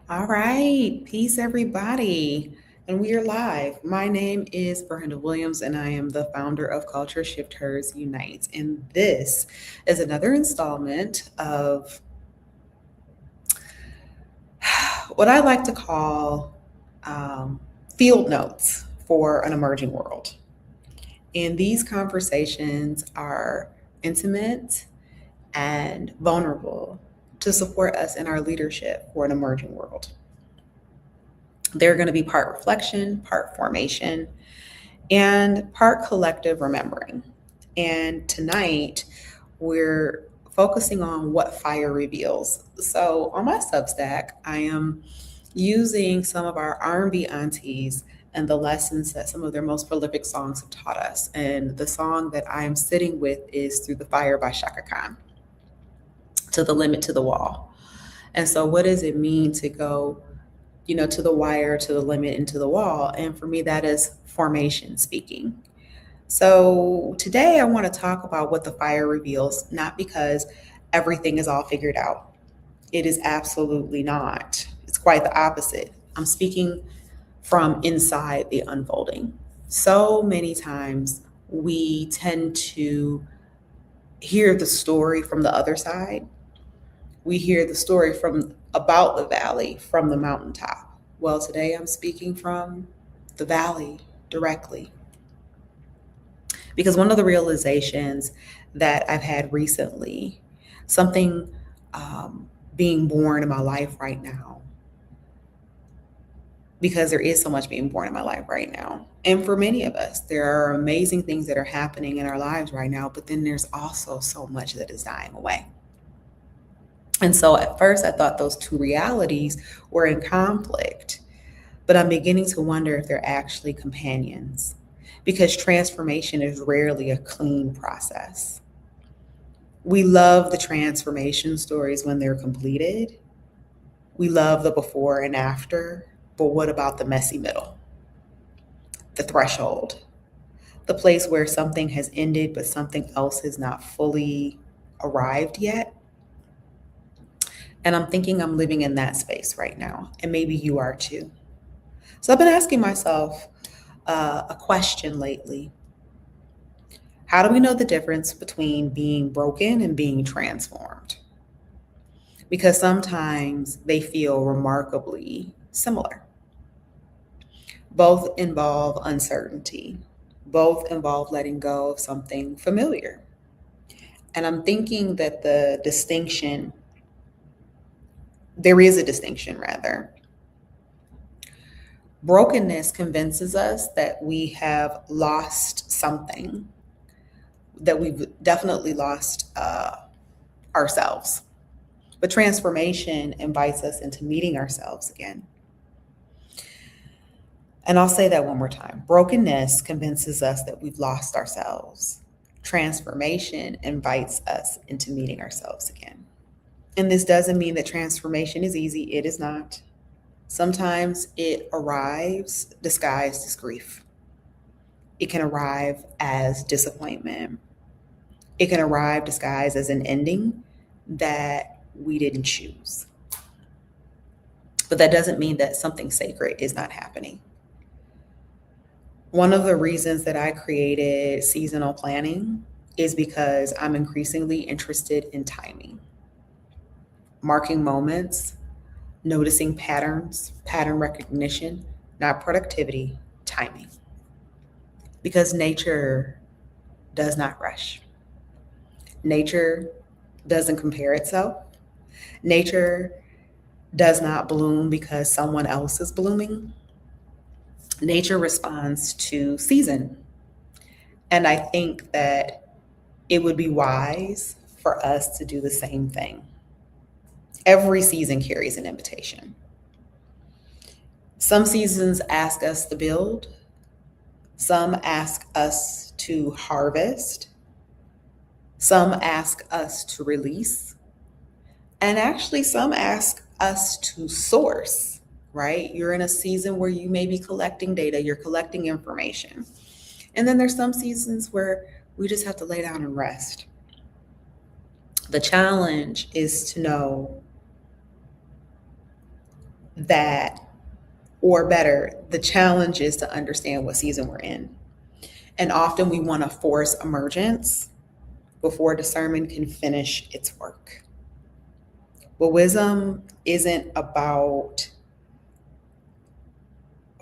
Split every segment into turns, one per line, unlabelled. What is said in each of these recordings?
All right, peace, everybody. And we are live. My name is Ber-Henda Williams, and I am the founder of Culture Shifters Unite. And this is another installment of what I like to call um, field notes for an emerging world. And these conversations are intimate and vulnerable to support us in our leadership for an emerging world. They're going to be part reflection, part formation, and part collective remembering. And tonight, we're focusing on what fire reveals. So on my Substack, I am using some of our R&B aunties and the lessons that some of their most prolific songs have taught us. And the song that I am sitting with is Through the Fire by Shaka Khan, To the Limit, to the Wall. And so what does it mean to go to the wire, to the limit, and to the wall? And for me, that is formation speaking. So today I want to talk about what the fire reveals, not because everything is all figured out. It is absolutely not. It's quite the opposite. I'm speaking from inside the unfolding. So many times we tend to hear the story from the other side. We hear the story from about the valley from the mountaintop. Well, today I'm speaking from the valley directly. Because one of the realizations that I've had recently, something being born in my life right now, because there is so much being born in my life right now. And for many of us, there are amazing things that are happening in our lives right now, but then there's also so much that is dying away. And so at first, I thought those two realities were in conflict, but I'm beginning to wonder if they're actually companions because transformation is rarely a clean process. We love the transformation stories when they're completed. We love the before and after, but what about the messy middle? The threshold, the place where something has ended, but something else has not fully arrived yet. And I'm thinking I'm living in that space right now, and maybe you are too. So I've been asking myself a question lately. How do we know the difference between being broken and being transformed? Because sometimes they feel remarkably similar. Both involve uncertainty, both involve letting go of something familiar. And I'm thinking that there is a distinction rather. Brokenness convinces us that we have lost something, that we've definitely lost ourselves. But transformation invites us into meeting ourselves again. And I'll say that one more time. Brokenness convinces us that we've lost ourselves. Transformation invites us into meeting ourselves again. And this doesn't mean that transformation is easy. It is not. Sometimes it arrives disguised as grief. It can arrive as disappointment. It can arrive disguised as an ending that we didn't choose. But that doesn't mean that something sacred is not happening. One of the reasons that I created seasonal planning is because I'm increasingly interested in timing, marking moments, noticing patterns, pattern recognition, not productivity, timing. Because nature does not rush. Nature doesn't compare itself. Nature does not bloom because someone else is blooming. Nature responds to season. And I think that it would be wise for us to do the same thing. Every season carries an invitation. Some seasons ask us to build, some ask us to harvest, some ask us to release, and actually, some ask us to source, right? You're in a season where you may be collecting data, you're collecting information. And then there's some seasons where we just have to lay down and rest. The challenge is to know that, or better, the challenge is to understand what season we're in. And often we want to force emergence before discernment can finish its work. But wisdom isn't about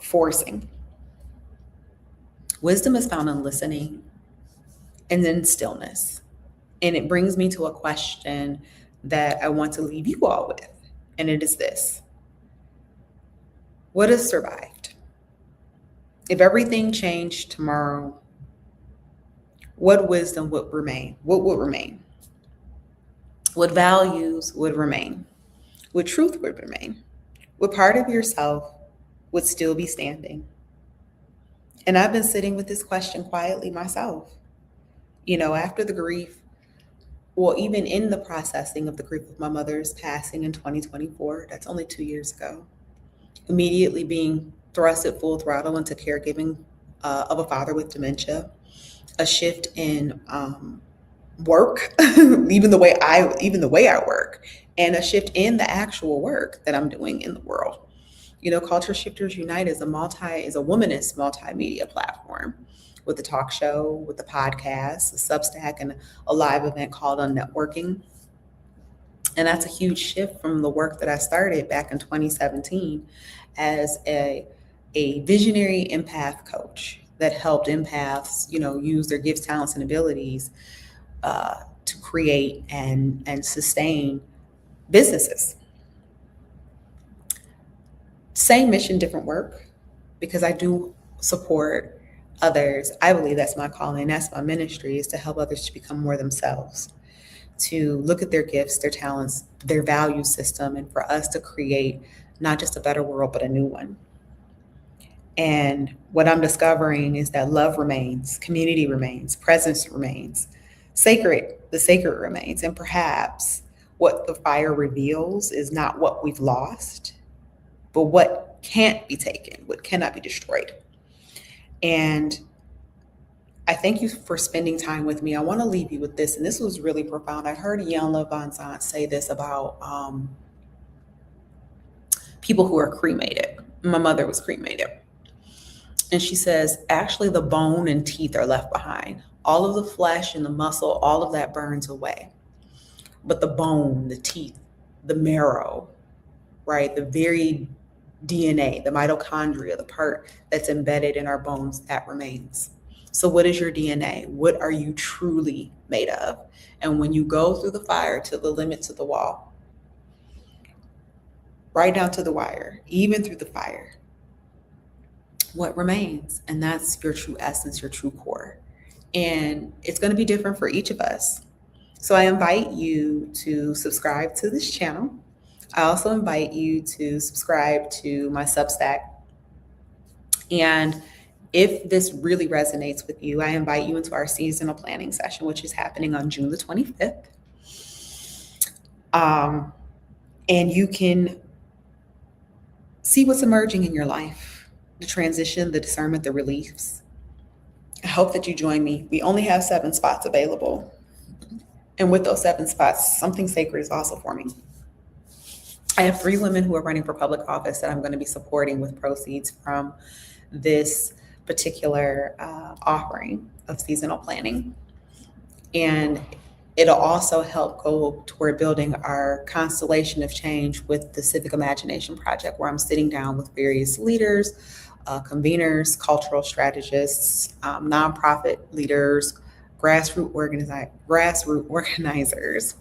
forcing. Wisdom is found in listening and then stillness. And it brings me to a question that I want to leave you all with. And it is this: what has survived? If everything changed tomorrow, what wisdom would remain? What would remain? What values would remain? What truth would remain? What part of yourself would still be standing? And I've been sitting with this question quietly myself. After the grief, well, even in the processing of the grief of my mother's passing in 2024, that's only 2 years ago, immediately being thrust at full throttle into caregiving of a father with dementia, a shift in work, even the way I work, and a shift in the actual work that I'm doing in the world. Culture Shifters Unite is a womanist multimedia platform with a talk show, with a podcast, a Substack, and a live event called On Networking. And that's a huge shift from the work that I started back in 2017 as a visionary empath coach that helped empaths, use their gifts, talents, and abilities to create and sustain businesses. Same mission, different work, because I do support others. I believe that's my calling, that's my ministry, is to help others to become more themselves, to look at their gifts, their talents, their value system, and for us to create not just a better world, but a new one. And what I'm discovering is that love remains, community remains, presence remains, the sacred remains. And perhaps what the fire reveals is not what we've lost, but what can't be taken, what cannot be destroyed. And I thank you for spending time with me. I want to leave you with this, and this was really profound. I heard Iyanla Vanzant say this about people who are cremated. My mother was cremated. And she says, actually, the bone and teeth are left behind. All of the flesh and the muscle, all of that burns away. But the bone, the teeth, the marrow, right, the very DNA, the mitochondria, the part that's embedded in our bones, that remains. So what is your DNA? What are you truly made of? And when you go through the fire to the limits of the wall, right down to the wire, even through the fire, what remains? And that's your true essence, your true core. And it's going to be different for each of us. So I invite you to subscribe to this channel. I also invite you to subscribe to my Substack. And if this really resonates with you, I invite you into our seasonal planning session, which is happening on June the 25th. And you can see what's emerging in your life, the transition, the discernment, the reliefs. I hope that you join me. We only have 7 spots available. And with those 7 spots, something sacred is also forming. I have 3 women who are running for public office that I'm going to be supporting with proceeds from this particular offering of seasonal planning. And it'll also help go toward building our constellation of change with the Civic Imagination Project, where I'm sitting down with various leaders, conveners, cultural strategists, nonprofit leaders, grassroots organizers,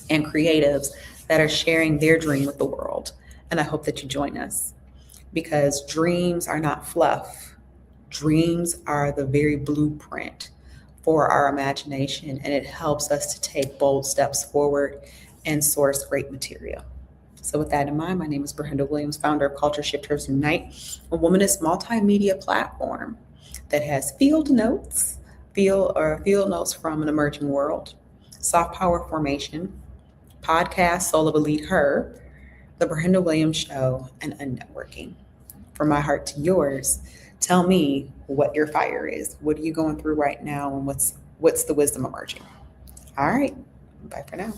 and creatives that are sharing their dream with the world. And I hope that you join us, because dreams are not fluff. Dreams are the very blueprint for our imagination, and it helps us to take bold steps forward and source great material. So with that in mind, my name is Ber-Henda Williams, founder of Culture Shifters Unite, a womanist multimedia platform that has field notes from an emerging world, soft power formation, podcast, Soul of a Lead Her, The Ber-Henda Williams Show, and Unnetworking. From my heart to yours, tell me what your fire is. What are you going through right now, and what's the wisdom emerging? All right, bye for now.